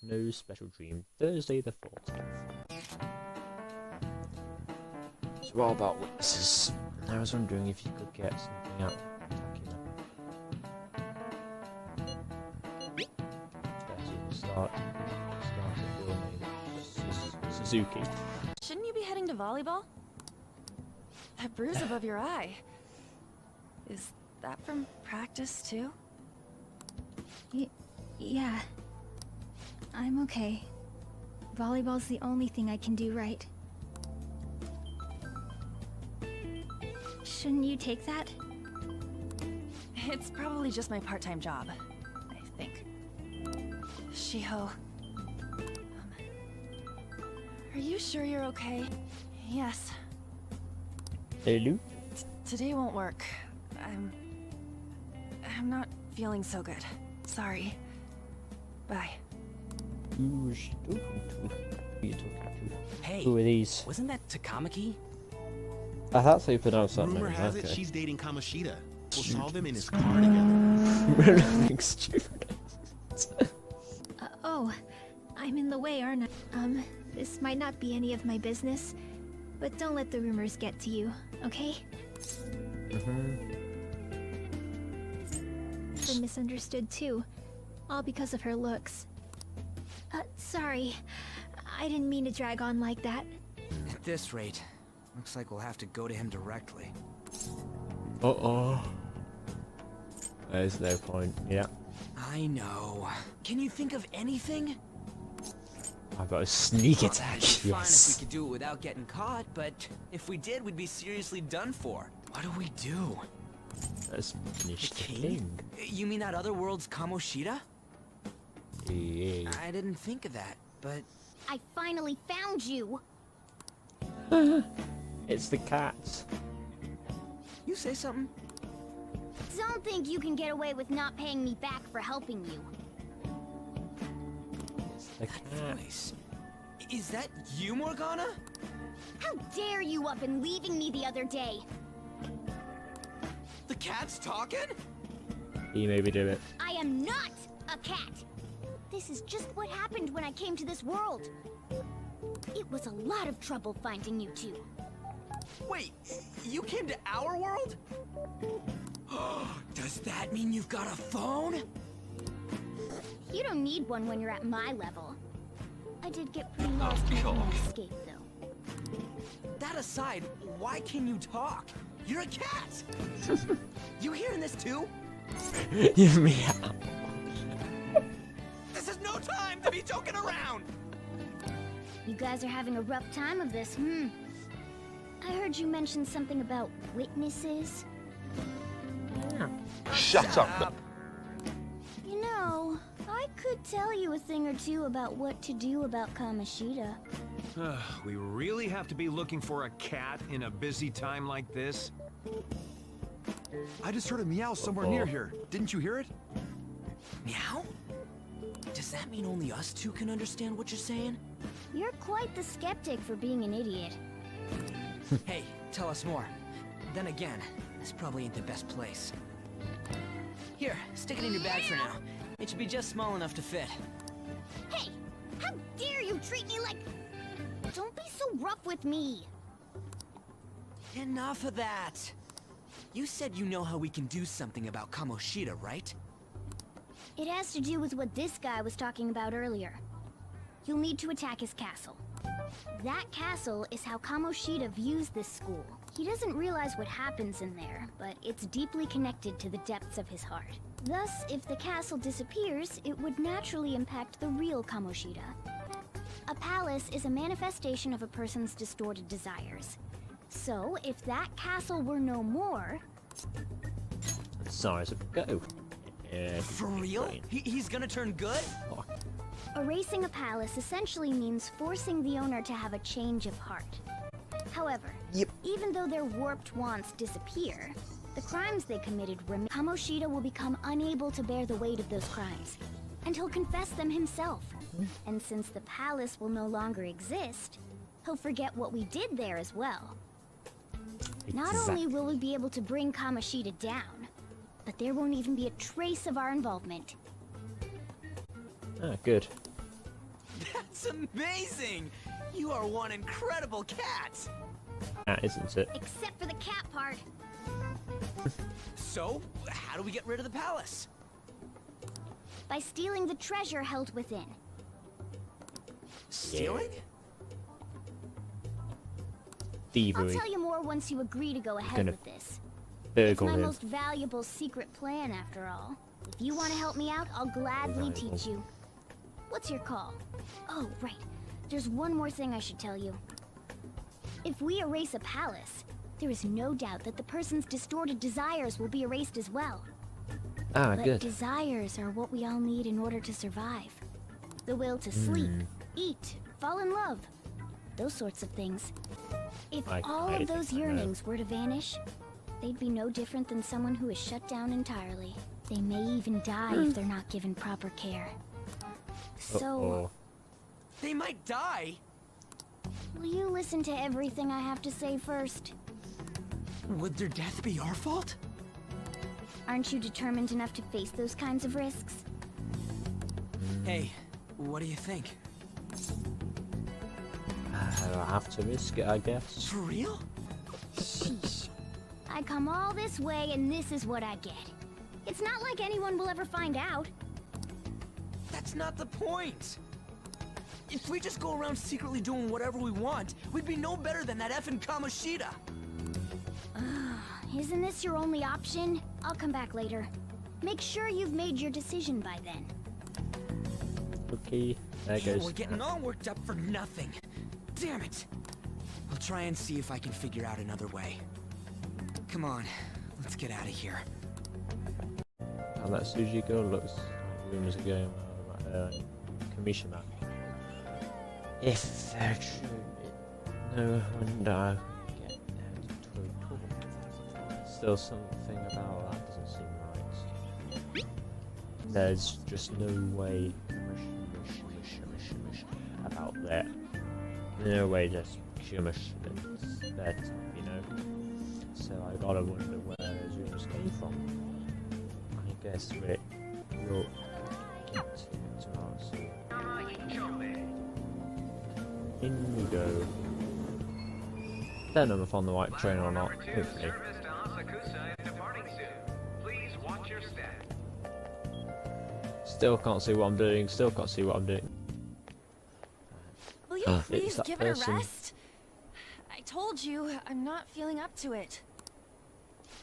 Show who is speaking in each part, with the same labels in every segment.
Speaker 1: No special dream. Thursday the 14th. So what about witnesses? I was wondering if you could get something out of Takina. Start a girl named Suzuki.
Speaker 2: Shouldn't you be heading to volleyball? That bruise above your eye. Is that from practice too?
Speaker 3: Yeah. I'm okay. Volleyball's the only thing I can do right. Shouldn't you take that?
Speaker 2: It's probably just my part-time job, I think. Shiho. Are you sure you're okay? Yes.
Speaker 1: Hello?
Speaker 2: Today won't work. I'm not feeling so good. Sorry. Bye.
Speaker 1: Who's talking to? Who are you talking to?
Speaker 4: Hey,
Speaker 1: Who are these?
Speaker 4: wasn't that Takamaki?
Speaker 1: That's how you pronounce that
Speaker 5: Rumor
Speaker 1: name.
Speaker 5: has it
Speaker 1: Okay.
Speaker 5: she's dating Kamoshida. We'll solve him in his car together.
Speaker 1: Really stupid.
Speaker 3: Oh, I'm in the way, aren't I? This might not be any of my business, but don't let the rumors get to you, okay? Been misunderstood too, all because of her looks. Sorry. I didn't mean to drag on like that.
Speaker 4: At this rate, looks like we'll have to go to him directly.
Speaker 1: Uh-oh. There's no point. Yeah.
Speaker 4: I know. Can you think of anything?
Speaker 1: I've got a sneak attack.
Speaker 4: It'd be fine if
Speaker 1: Yes.
Speaker 4: we could do it without getting caught, but if we did, we'd be seriously done for. What do we do?
Speaker 1: Let's finish the
Speaker 4: king?
Speaker 1: king.
Speaker 4: You mean that other world's Kamoshida?
Speaker 1: Yeah.
Speaker 4: I didn't think of that, but
Speaker 3: I finally found you!
Speaker 1: It's the cats.
Speaker 4: you say something?
Speaker 3: Don't think you can get away with not paying me back for helping you.
Speaker 1: It's the cat.
Speaker 4: Nice. Is that you, Morgana?
Speaker 3: How dare you up and leaving me the other day?
Speaker 4: The cat's talking?
Speaker 1: He maybe do it.
Speaker 3: I am not a cat! This is just what happened when I came to this world. It was a lot of trouble finding you two.
Speaker 4: Wait, you came to our world? Does that mean you've got a phone?
Speaker 3: You don't need one when you're at my level. I did get pretty lost in the escape, though.
Speaker 4: That aside, why can you talk? You're a cat! You hearing this too?
Speaker 1: You meow.
Speaker 4: This is no time to be joking around!
Speaker 3: You guys are having a rough time of this, I heard you mention something about witnesses.
Speaker 5: Shut up.
Speaker 3: You know, I could tell you a thing or two about what to do about Kamoshida.
Speaker 6: We really have to be looking for a cat in a busy time like this?
Speaker 7: I just heard a meow somewhere near here. Didn't you hear it?
Speaker 4: Meow? Does that mean only us two can understand what you're saying?
Speaker 3: You're quite the skeptic for being an idiot.
Speaker 4: Hey, tell us more. Then again, this probably ain't the best place. Here, stick it in your bag for now. It should be just small enough to fit.
Speaker 3: Hey! How dare you treat me like... Don't be so rough with me!
Speaker 4: Enough of that! You said you know how we can do something about Kamoshida, right?
Speaker 3: It has to do with what this guy was talking about earlier. You'll need to attack his castle. That castle is how Kamoshida views this school. He doesn't realize what happens in there, but it's deeply connected to the depths of his heart. Thus, if the castle disappears, it would naturally impact the real Kamoshida. A palace is a manifestation of a person's distorted desires. So, if that castle were no more...
Speaker 1: Size of go. Yeah.
Speaker 4: For real? He's gonna turn good?
Speaker 3: Erasing a palace essentially means forcing the owner to have a change of heart. However, even though their warped wants disappear, the crimes they committed remain. Kamoshida will become unable to bear the weight of those crimes, and he'll confess them himself. And since the palace will no longer exist, he'll forget what we did there as well. Not only will we be able to bring Kamoshida down, but there won't even be a trace of our involvement.
Speaker 1: Ah, good.
Speaker 4: That's amazing! You are one incredible cat!
Speaker 1: That isn't it?
Speaker 3: Except for the cat part.
Speaker 4: So, how do we get rid of the palace?
Speaker 3: By stealing the treasure held within.
Speaker 4: Stealing?
Speaker 3: I'll
Speaker 1: Thievery.
Speaker 3: tell you more once you agree to go ahead
Speaker 1: Gonna
Speaker 3: with this. It's
Speaker 1: Burgle
Speaker 3: my
Speaker 1: him.
Speaker 3: most valuable secret plan, after all. If you want to help me out, I'll gladly
Speaker 1: Valuable.
Speaker 3: teach you. What's your call? Oh, right. There's one more thing I should tell you. If we erase a palace, there is no doubt that the person's distorted desires will be erased as well.
Speaker 1: Ah,
Speaker 3: But
Speaker 1: good.
Speaker 3: desires are what we all need in order to survive. The will to sleep, eat, fall in love. Those sorts of things. If
Speaker 1: I
Speaker 3: all
Speaker 1: think
Speaker 3: of those
Speaker 1: I know.
Speaker 3: yearnings were to vanish, they'd be no different than someone who is shut down entirely. They may even die if they're not given proper care. So,
Speaker 1: Uh-oh.
Speaker 4: They might die!
Speaker 3: will you listen to everything I have to say first?
Speaker 4: Would their death be our fault?
Speaker 3: Aren't you determined enough to face those kinds of risks?
Speaker 4: Hey, what do you think?
Speaker 1: I'll have to risk it, I guess.
Speaker 4: For real?
Speaker 3: Sheesh. I come all this way and this is what I get. It's not like anyone will ever find out.
Speaker 4: That's not the point! If we just go around secretly doing whatever we want, we'd be no better than that effing Kamoshida!
Speaker 3: Isn't this your only option? I'll come back later. Make sure you've made your decision by then.
Speaker 1: Okay, there
Speaker 4: Man,
Speaker 1: goes.
Speaker 4: we're getting all worked up for nothing. Damn it! I'll try and see if I can figure out another way. Come on, let's get out of here.
Speaker 1: And that Suzui girl looks like rumors are going about commission map. If they're true, no wonder I get to talk. Still something about that doesn't seem right. There's just no way about that. No way just it's that, you know. So I gotta wonder where those rumors came from. I guess we'll get to it tomorrow. So in we go. Don't know if I'm on the right train or not. Hopefully. Still can't see what I'm doing. Still can't see what I'm doing.
Speaker 2: Will you
Speaker 1: It's
Speaker 2: please
Speaker 1: that
Speaker 2: give
Speaker 1: person.
Speaker 2: it a rest? I told you, I'm not feeling up to it.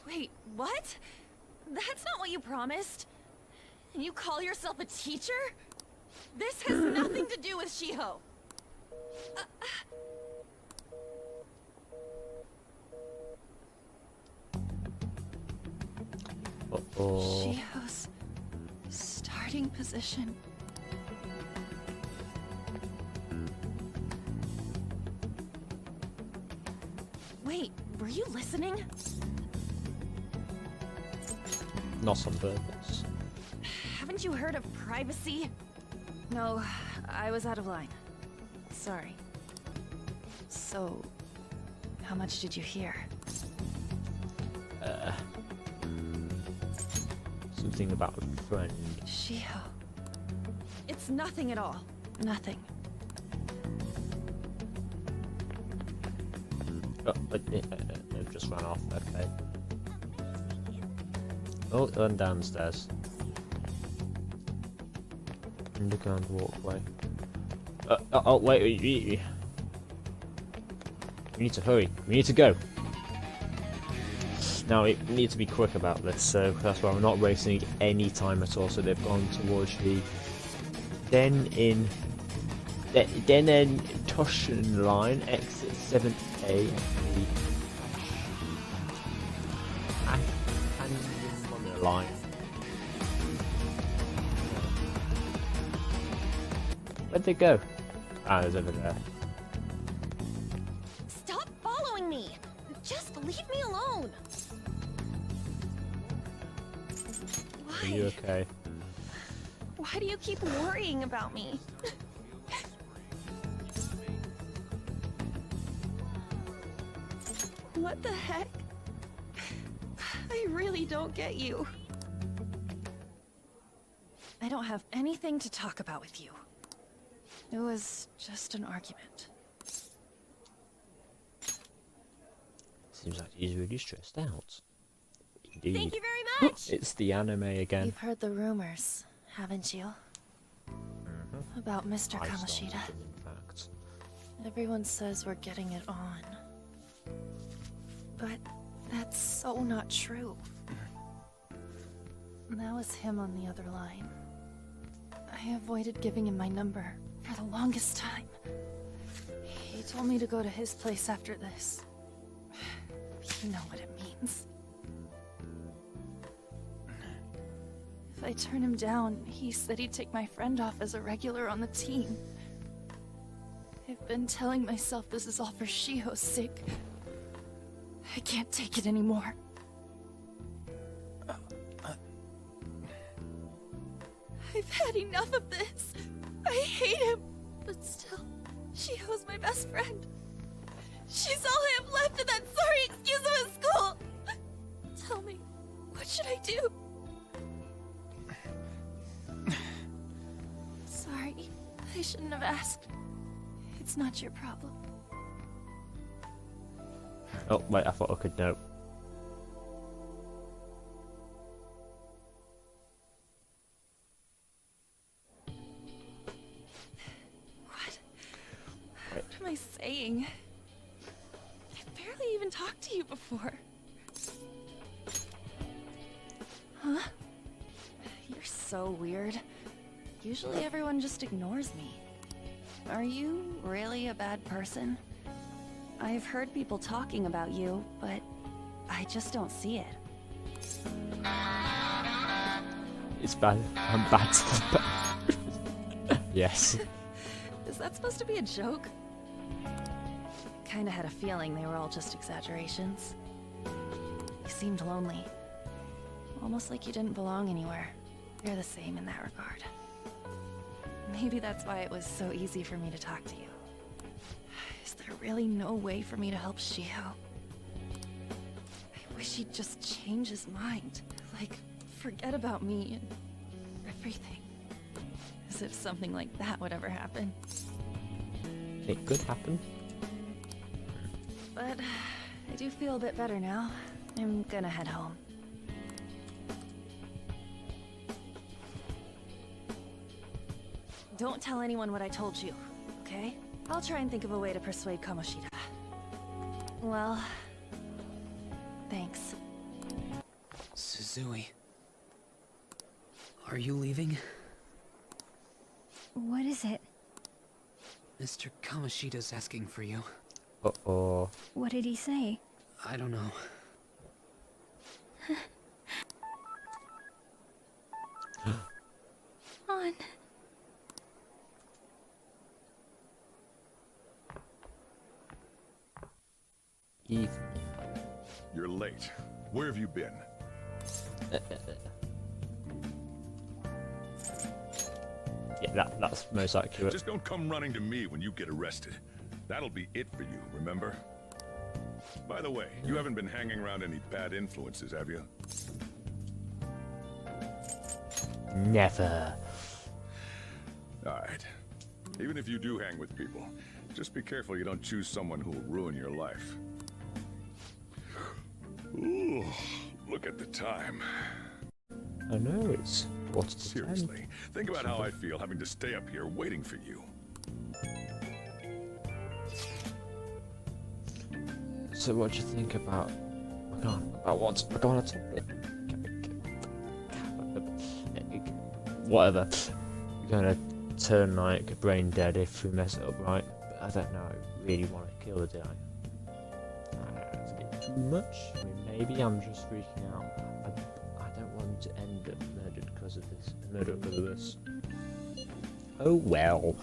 Speaker 2: Wait, what? That's not what you promised. And you call yourself a teacher? This has nothing to do with Shiho.
Speaker 1: Uh-oh.
Speaker 2: Shiho's starting position. Wait, were you listening?
Speaker 1: Not on purpose.
Speaker 2: Haven't you heard of privacy? No, I was out of line. Sorry. So, how much did you hear?
Speaker 1: Something about a friend.
Speaker 2: Shiho. It's nothing at all. Nothing.
Speaker 1: Oh, it just ran off. Okay. Oh, and downstairs. Underground walkway. Oh, wait. We need to hurry. We need to go. Now, we need to be quick about this, so that's why we're not wasting any time at all. So they've gone towards the Den Toshin line, exit 7A. And line. Where'd they go? Ah, there's over there.
Speaker 2: Stop following me! Just leave me alone!
Speaker 1: Are you okay?
Speaker 2: Why do you keep worrying about me? What the heck? I really don't get you. I don't have anything to talk about with you. It was just an argument.
Speaker 1: Seems like he's really stressed out. Indeed.
Speaker 2: Thank you very much!
Speaker 1: It's the anime again.
Speaker 2: You've heard the rumors, haven't you? About Mr.
Speaker 1: I
Speaker 2: Kamoshida.
Speaker 1: started them, in fact.
Speaker 2: Everyone says we're getting it on. But that's so not true. That was him on the other line. I avoided giving him my number for the longest time. He told me to go to his place after this. You know what it means. If I turn him down, he said he'd take my friend off as a regular on the team. I've been telling myself this is all for Shiho's sake. I can't take it anymore. I've had enough of this. I hate him. But still, Shiho's my best friend. She's all I have left of that sorry excuse of a school. Tell me, what should I do? Sorry, I shouldn't have asked. It's not your problem.
Speaker 1: Oh, wait, I thought I could know.
Speaker 2: What am I saying? I barely even talked to you before. Huh? You're so weird. Usually everyone just ignores me. Are you really a bad person? I've heard people talking about you, but I just don't see it.
Speaker 1: It's bad. I'm bad. Yes.
Speaker 2: Is that supposed to be a joke? Kinda had a feeling they were all just exaggerations. You seemed lonely. Almost like you didn't belong anywhere. You're the same in that regard. Maybe that's why it was so easy for me to talk to you. Is there really no way for me to help Shiho? I wish he'd just change his mind. Like, forget about me and everything. As if something like that would ever happen.
Speaker 1: It could happen.
Speaker 2: But I do feel a bit better now. I'm gonna head home. Don't tell anyone what I told you, okay? I'll try and think of a way to persuade Kamoshida. Well, thanks.
Speaker 4: Suzui. Are you leaving?
Speaker 3: What is it?
Speaker 4: Mr. Kamoshida's asking for you.
Speaker 1: Uh-oh.
Speaker 3: What did he say?
Speaker 4: I don't know.
Speaker 3: On.
Speaker 1: Eve.
Speaker 8: You're late. Where have you been?
Speaker 1: Yeah, that's most accurate.
Speaker 8: Just don't come running to me when you get arrested. That'll be it for you, remember? By the way, you haven't been hanging around any bad influences, have you?
Speaker 1: Never.
Speaker 8: Alright. Even if you do hang with people, just be careful you don't choose someone who will ruin your life. Ooh, look at the time.
Speaker 1: I know, it's 10:45.
Speaker 8: Seriously, think about how I feel having to stay up here waiting for you.
Speaker 1: So what do you think about... about what? We're going to topic. Whatever. We're gonna turn like brain dead if we mess it up, right? But I don't know, I really want to kill her, do I? I don't know, it's getting too much. I mean, maybe I'm just freaking out. I don't want to end up murdered because of this. Murdered because of this. Oh well.